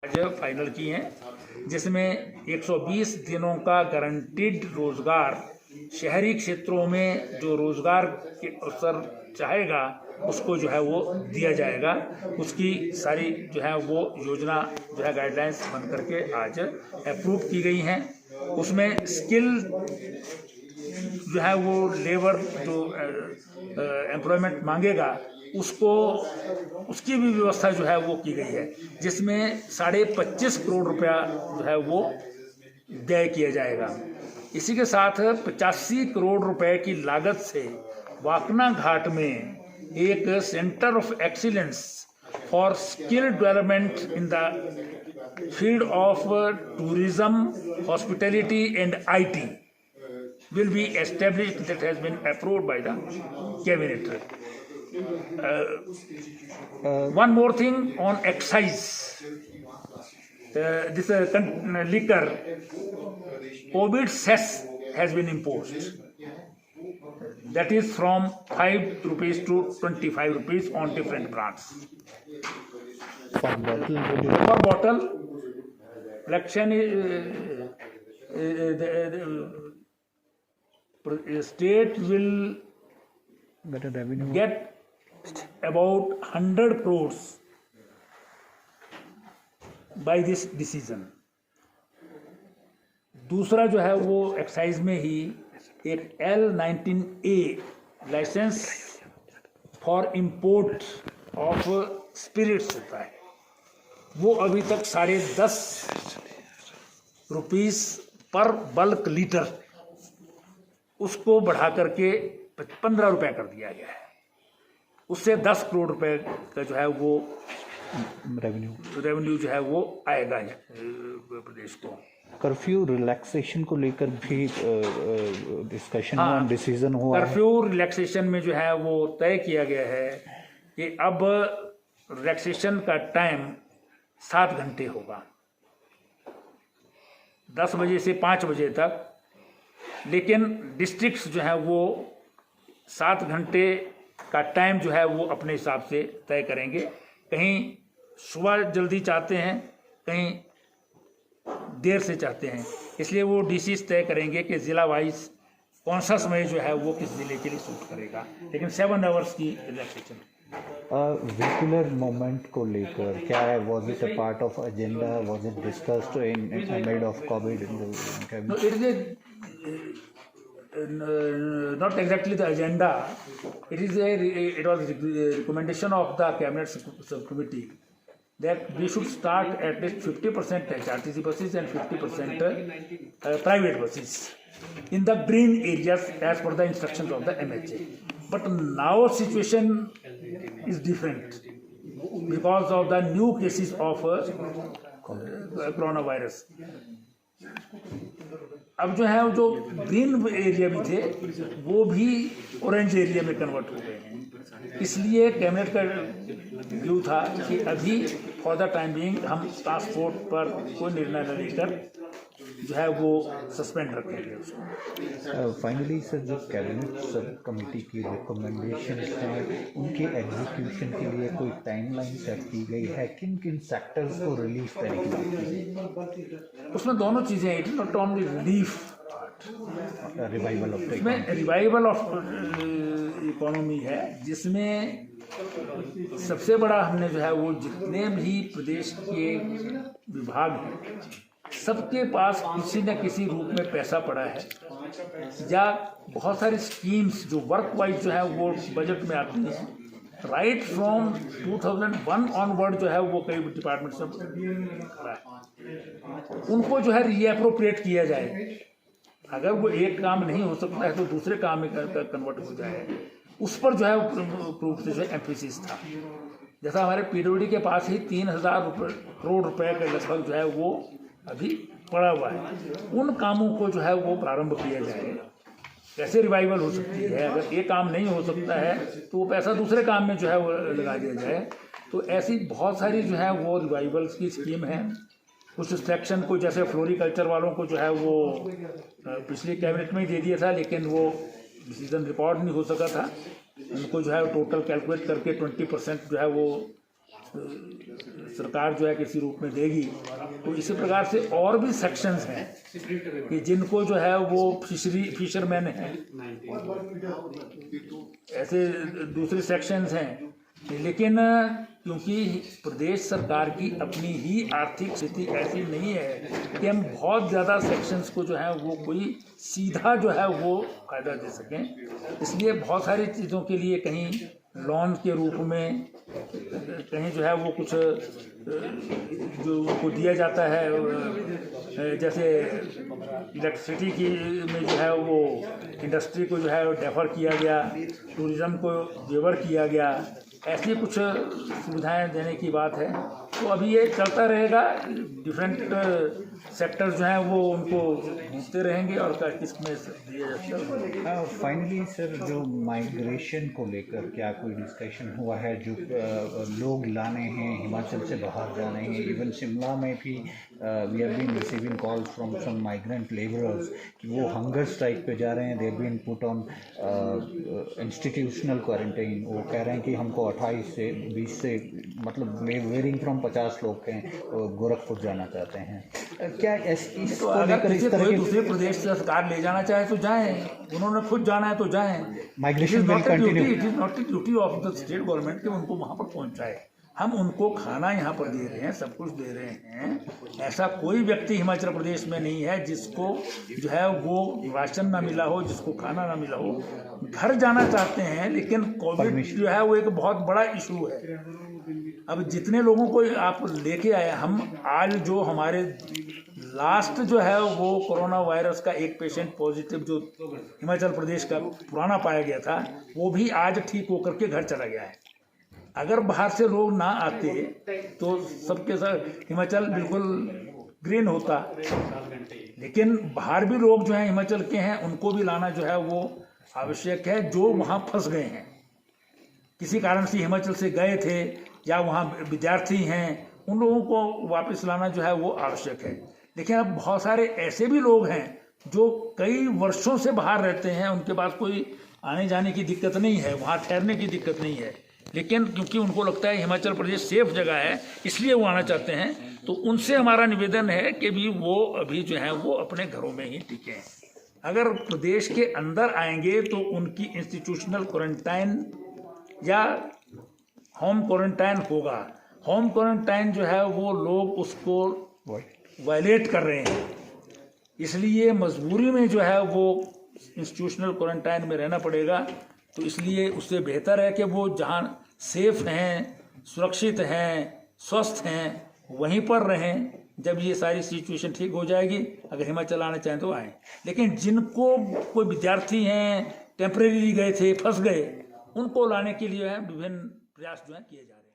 आज फाइनल की हैं, जिसमें 120 दिनों का गारंटीड रोजगार शहरी क्षेत्रों में जो रोजगार के अवसर चाहेगा उसको जो है वो दिया जाएगा। उसकी सारी जो है वो योजना जो है गाइडलाइंस बन करके आज अप्रूव की गई हैं। उसमें स्किल जो है वो लेबर जो एम्प्लॉयमेंट मांगेगा उसको उसकी भी व्यवस्था जो है वो की गई है, जिसमें 25.5 करोड़ रुपया जो है वो व्यय किया जाएगा। इसी के साथ 85 करोड़ रुपए की लागत से वाकना घाट में एक centre of excellence for skill development in the field of tourism, hospitality and IT will be established that has been approved by the cabinet. One more thing on excise. This liquor COVID cess has been imposed. That is from 5 rupees to 25 rupees on different brands. Per bottle, collection state will get about 100 crores by this decision. दूसरा जो है वो excise में ही एक L19A licence for import of spirits होता है, वो अभी तक 10.5 रुपीस पर बल्क लीटर उसको बढ़ा करके 15 रुपये कर दिया गया है। उससे 10 करोड़ रुपए का जो है वो रेवेन्यू जो है वो आएगा प्रदेश को। कर्फ्यू रिलैक्सेशन को लेकर भी डिस्कशन हुआ, डिसीजन हुआ। कर्फ्यू रिलैक्सेशन में जो है वो तय किया गया है कि अब रिलैक्सेशन का टाइम 7 घंटे होगा, 10 बजे से 5 बजे तक। लेकिन डिस्ट्रिक्ट्स जो है वो 7 घंटे का टाइम जो है वो अपने हिसाब से तय करेंगे। कहीं सुबह जल्दी चाहते हैं, कहीं देर से चाहते हैं, इसलिए वो DCs तय करेंगे कि ज़िला वाइज कौन सा समय जो है वो किस ज़िले के लिए सूट करेगा। लेकिन 7 आवर्स की रिलैक्सेशन। व्हीकुलर मूवमेंट को लेकर क्या है, was it a part of agenda, was it discussed in amid of Covid? Not exactly the agenda. It was a recommendation of the cabinet subcommittee that we should start at least 50% HRTC buses and 50% private buses in the green areas as per the instructions of the MHA. But now situation is different because of the new cases of coronavirus. अब जो है जो green area भी थे वो भी orange area में convert हो गए हैं। इसलिए कैबिनेट का व्यू था कि अभी फॉर द टाइम बीइंग हम ट्रांसपोर्ट पर कोई निर्णय न लेकर जो है वो सस्पेंड रखेंगे उसको। फाइनली सर, जो कैबिनेट सब कमेटी की रिकमेंडेशन हैं उनके एग्जीक्यूशन के लिए कोई टाइमलाइन सेट की गई है? किन किन सेक्टर्स को रिलीफ देने की बात की? उसमें दोनों चीज़ें हैं, not only relief, revival of इसमें रिवाइवल ऑफ इकोनॉमी है, जिसमें सबसे बड़ा हमने जो है वो जितने भी प्रदेश के विभाग हैं सबके पास किसी न किसी रूप में पैसा पड़ा है, या बहुत सारी स्कीम्स जो वर्क वाइज जो है वो बजट में आती हैं। राइट फ्रॉम 2001 ऑनवर्ड जो है वो कई डिपार्टमेंट से खड़ा है, उनको जो है रीअप्रोप्रिएट किया जाए। अगर वो एक काम नहीं हो सकता है तो दूसरे काम में कन्वर्ट हो जाए, उस पर जो है रूप से जो है एम्फेसिस था। जैसा हमारे PWD के पास ही 3000 करोड़ रुपए का लगभग जो है वो अभी पड़ा हुआ है, उन कामों को जो है वो प्रारंभ किया जाए। कैसे रिवाइवल हो सकती है? अगर एक काम नहीं हो सकता है तो वो पैसा दूसरे काम में जो है वो लगा दिया जाए। तो ऐसी बहुत सारी जो है वो रिवाइवल्स की स्कीम है। कुछ सेक्शन को जैसे फ्लोरिकल्चर वालों को जो है वो पिछले कैबिनेट में ही दे दिया था, लेकिन वो डिसीजन रिकॉर्ड नहीं हो सका था। उनको जो है टोटल कैलकुलेट करके 20% जो है वो सरकार जो है किसी रूप में देगी। तो इसी प्रकार से और भी सेक्शंस हैं कि जिनको जो है वो फिशरमैन हैं, ऐसे दूसरे सेक्शंस हैं। लेकिन क्योंकि प्रदेश सरकार की अपनी ही आर्थिक स्थिति ऐसी नहीं है कि हम बहुत ज़्यादा सेक्शंस को जो है वो कोई सीधा जो है वो फायदा दे सकें, इसलिए बहुत सारी चीज़ों के लिए कहीं लोन के रूप में, कहीं जो है वो कुछ जो उनको दिया जाता है, जैसे इलेक्ट्रिसिटी की में जो है वो इंडस्ट्री को जो है डेफर किया गया, टूरिज़्म को वेवर किया गया, ऐसी कुछ सुविधाएं देने की बात है। तो अभी ये चलता रहेगा, डिफरेंट सेक्टर्स जो हैं वो उनको ढूंढते रहेंगे और किस में दिया जाता है। फाइनली सर, जो माइग्रेशन को लेकर क्या कोई डिस्कशन हुआ है? जो लोग लाने हैं हिमाचल से बाहर जाने हैं, इवन शिमला में भी we have been receiving calls from some migrant labourers कि वो हंगर स्ट्राइक पे जा रहे हैं, they have been put on institutional quarantine. वो कह रहे हैं कि हमको 28 से 20 से मतलब वेरिंग फ्रॉम 50 लोग हैं गोरखपुर जाना चाहते हैं। क्या तो अगर इस तरह दूसरे प्रदेश से सरकार ले जाना चाहे तो जाएं, उन्होंने खुद जाना है तो जाएं। Migration will continue. It is not the duty of the state government कि उनको वहाँ पर पहुँचाए। हम उनको खाना यहाँ पर दे रहे हैं, सब कुछ दे रहे हैं। ऐसा कोई व्यक्ति हिमाचल प्रदेश में नहीं है जिसको जो है वो राशन ना मिला हो, जिसको खाना ना मिला हो। घर जाना चाहते हैं, लेकिन कोविड जो है वो एक बहुत बड़ा इशू है। अब जितने लोगों को आप लेके आए, हम आज जो हमारे लास्ट जो है वो कोरोना वायरस का एक पेशेंट पॉजिटिव जो हिमाचल प्रदेश का पुराना पाया गया था, वो भी आज ठीक होकर के घर चला गया है। अगर बाहर से लोग ना आते तो सबके साथ हिमाचल बिल्कुल ग्रीन होता, लेकिन बाहर भी लोग जो हैं हिमाचल के हैं, उनको भी लाना जो है वो आवश्यक है। जो वहाँ फंस गए हैं, किसी कारण से हिमाचल से गए थे या वहाँ विद्यार्थी हैं, उन लोगों को वापस लाना जो है वो आवश्यक है। लेकिन अब बहुत सारे ऐसे भी लोग हैं जो कई वर्षों से बाहर रहते हैं, उनके पास कोई आने जाने की दिक्कत नहीं है, वहाँ ठहरने की दिक्कत नहीं है, लेकिन क्योंकि उनको लगता है हिमाचल प्रदेश सेफ जगह है इसलिए वो आना चाहते हैं। तो उनसे हमारा निवेदन है कि भी वो अभी जो है वो अपने घरों में ही टिकें। अगर प्रदेश के अंदर आएंगे तो उनकी इंस्टीट्यूशनल क्वारंटाइन या होम क्वारंटाइन होगा। होम क्वारंटाइन जो है वो लोग उसको वायलेट कर रहे हैं, इसलिए मजबूरी में जो है वो इंस्टीट्यूशनल क्वारंटाइन में रहना पड़ेगा। तो इसलिए उससे बेहतर है कि वो जहाँ सेफ हैं, सुरक्षित हैं, स्वस्थ हैं, वहीं पर रहें। जब ये सारी सिचुएशन ठीक हो जाएगी, अगर हिमाचल आना चाहें तो आएँ। लेकिन जिनको कोई विद्यार्थी हैं, टेम्परेरी गए थे, फंस गए, उनको लाने के लिए विभिन्न प्रयास जो हैं किए जा रहे हैं।